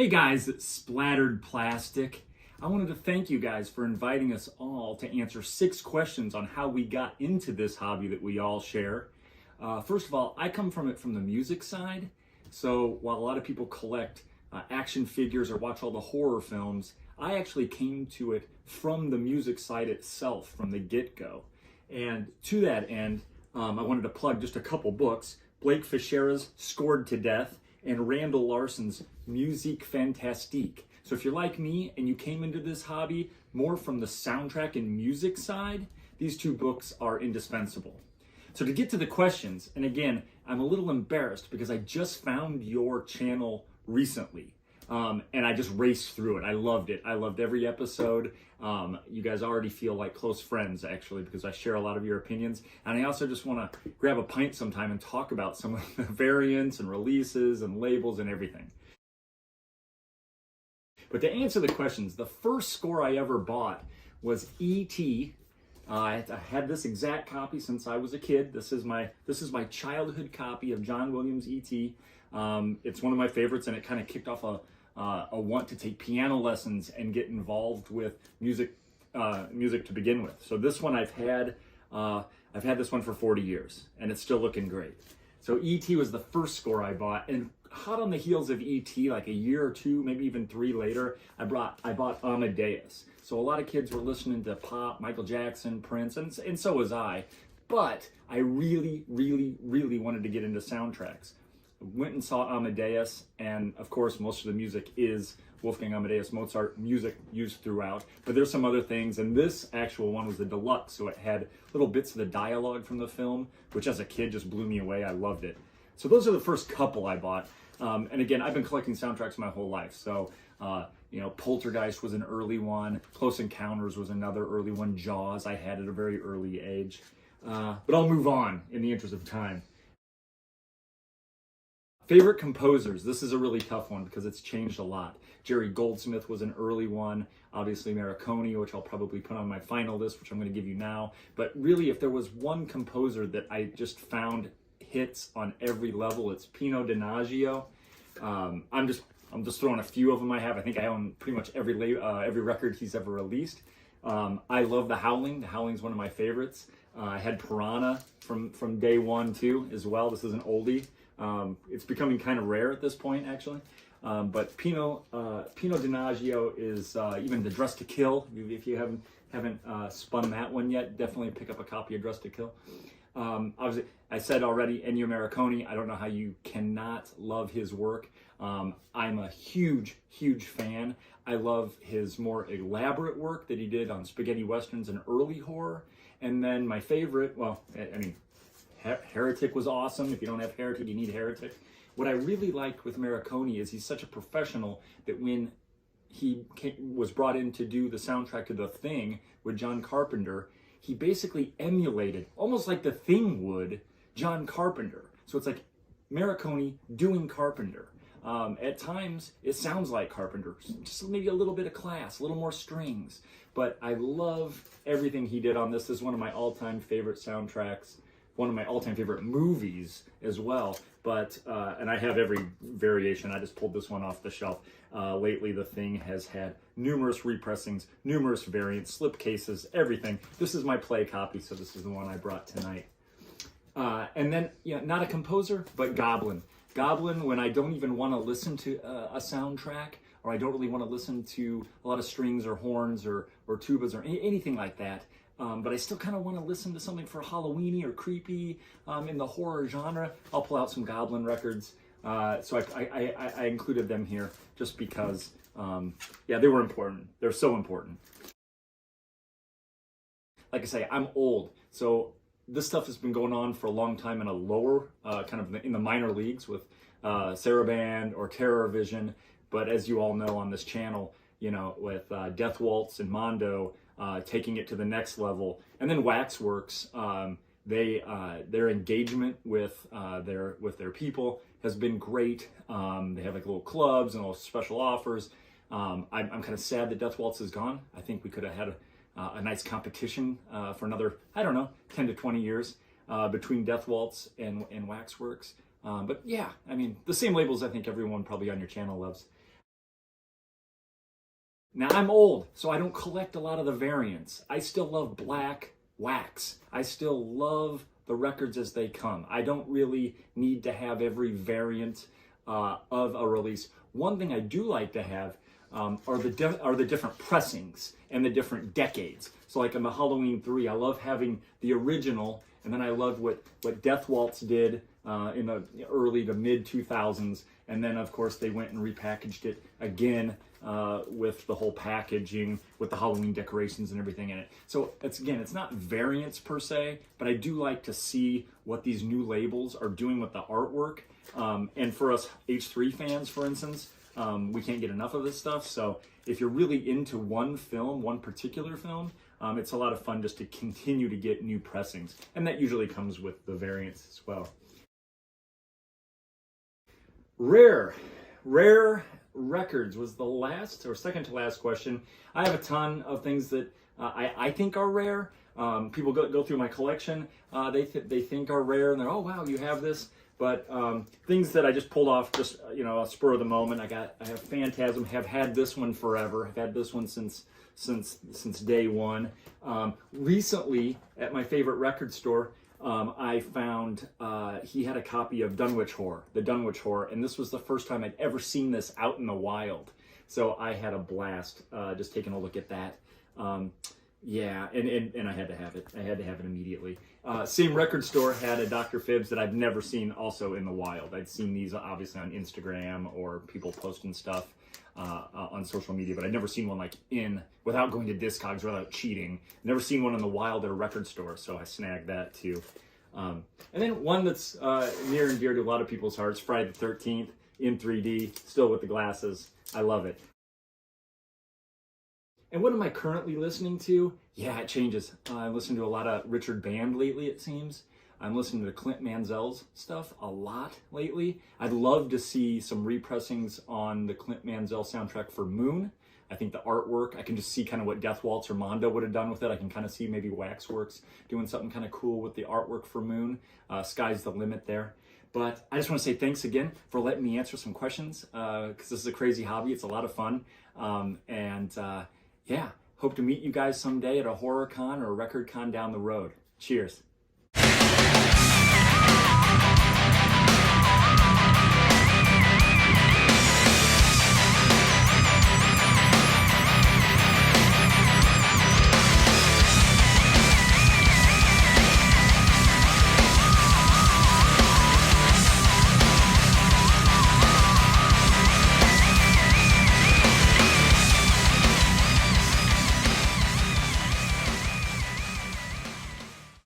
Hey guys, it's Splattered Plastic. I wanted to thank you guys for inviting us all to answer 6 questions on how we got into this hobby that we all share. First of all, I come from it from the music side. So while a lot of people collect action figures or watch all the horror films, I actually came to it from the music side itself, from the get-go. And to that end, I wanted to plug just a couple books. Blake Fischera's Scored to Death and Randall Larson's Musique Fantastique. So if you're like me and you came into this hobby more from the soundtrack and music side, these 2 books are indispensable. So to get to the questions, and again, I'm a little embarrassed because I just found your channel recently. And I just raced through it. I loved it. I loved every episode. You guys already feel like close friends, actually, because I share a lot of your opinions. And I also just want to grab a pint sometime and talk about some of the variants and releases and labels and everything. But to answer the questions, the first score I ever bought was E.T. I had this exact copy since I was a kid. This is my childhood copy of John Williams' E.T. It's one of my favorites, and it kind of kicked off a want to take piano lessons and get involved with music to begin with. So this one I've had this one for 40 years, and it's still looking great. So E.T. was the first score I bought, and hot on the heels of E.T., like a year or 2, maybe even 3 later, I bought Amadeus. So a lot of kids were listening to pop, Michael Jackson, Prince, and so was I. But I really, really, really wanted to get into soundtracks. Went and saw Amadeus, and of course most of the music is Wolfgang Amadeus Mozart music used throughout, but there's some other things, and this actual one was the deluxe, so it had little bits of the dialogue from the film, which as a kid just blew me away. I loved it. So those are the first couple I bought, and again, I've been collecting soundtracks my whole life. So Poltergeist was an early one, Close Encounters was another early one, Jaws I had at a very early age, but I'll move on in the interest of time. Favorite composers. This is a really tough one because it's changed a lot. Jerry Goldsmith was an early one. Obviously Morricone, which I'll probably put on my final list, which I'm going to give you now. But really, if there was one composer that I just found hits on every level, it's Pino Donaggio. I'm just throwing a few of them I have. I think I own pretty much every record he's ever released. I love The Howling. The Howling's one of my favorites. I had Piranha from day one too as well. This is an oldie. It's becoming kind of rare at this point, actually. But Pino Donaggio is even the Dress to Kill. If you haven't spun that one yet, definitely pick up a copy of Dress to Kill. Obviously, I said already, Ennio Morricone. I don't know how you cannot love his work. I'm a huge, huge fan. I love his more elaborate work that he did on spaghetti westerns and early horror. And then my favorite, well, I mean, Heretic was awesome. If you don't have Heretic, you need Heretic. What I really liked with Morricone is he's such a professional that when he was brought in to do the soundtrack to The Thing with John Carpenter, he basically emulated, almost like The Thing would, John Carpenter. So it's like Morricone doing Carpenter. At times, it sounds like Carpenter, just maybe a little bit of class, a little more strings. But I love everything he did on this. This is one of my all-time favorite soundtracks. One of my all-time favorite movies as well, but and I have every variation. I just pulled this one off the shelf. Lately, The Thing has had numerous repressings, numerous variants, slipcases, everything. This is my play copy, so this is the one I brought tonight. And then, not a composer, but Goblin. Goblin, when I don't even want to listen to a soundtrack, or I don't really want to listen to a lot of strings or horns or tubas or anything like that, but I still kind of want to listen to something for Halloweeny or creepy in the horror genre, I'll pull out some Goblin records. So I included them here just because, they were important. They're so important. Like I say, I'm old, so this stuff has been going on for a long time in a lower, kind of in the minor leagues with Saraband or Terror Vision. But as you all know on this channel, with Death Waltz and Mondo, taking it to the next level, and then Waxworks, their engagement with their people has been great. They have like little clubs and little special offers. I'm kind of sad that Death Waltz is gone. I think we could have had a nice competition for another, I don't know, 10 to 20 years between Death Waltz and Waxworks. But yeah, I mean, the same labels I think everyone probably on your channel loves. Now I'm old, so I don't collect a lot of the variants. I still love black wax. I still love the records as they come. I don't really need to have every variant of a release. One thing I do like to have are the different pressings and the different decades. So like in the Halloween 3, I love having the original, and then I love what Death Waltz did in the early to mid 2000s, and then of course they went and repackaged it again with the whole packaging, with the Halloween decorations and everything in it. So it's not variants per se, but I do like to see what these new labels are doing with the artwork. And for us H3 fans, for instance, we can't get enough of this stuff. So if you're really into one particular film, it's a lot of fun just to continue to get new pressings. And that usually comes with the variants as well. Rare Records was the last or second to last question. I have a ton of things that I think are rare. People go through my collection. They think are rare, and they're, oh wow, you have this. But things that I just pulled off, just a spur of the moment. I have Phantasm. Have had this one forever. I've had this one since day one. Recently, at my favorite record store, I found he had a copy of Dunwich Horror, the Dunwich Horror, and this was the first time I'd ever seen this out in the wild. So I had a blast just taking a look at that. Yeah, and I had to have it. I had to have it immediately. Same record store had a Dr. Phibbs that I've never seen also in the wild. I'd seen these obviously on Instagram or people posting stuff on social media, but I'd never seen one like without going to Discogs, without cheating. Never seen one in the wild at a record store, so I snagged that too. And then one that's near and dear to a lot of people's hearts, Friday the 13th in 3D, still with the glasses. I love it. And what am I currently listening to? Yeah, it changes. I'm listening to a lot of Richard Band lately, it seems. I'm listening to Clint Mansell's stuff a lot lately. I'd love to see some repressings on the Clint Mansell soundtrack for Moon. I think the artwork, I can just see kind of what Death Waltz or Mondo would have done with it. I can kind of see maybe Waxworks doing something kind of cool with the artwork for Moon. Sky's the limit there. But I just want to say thanks again for letting me answer some questions, because this is a crazy hobby. It's a lot of fun. Yeah, hope to meet you guys someday at a horror con or a record con down the road. Cheers.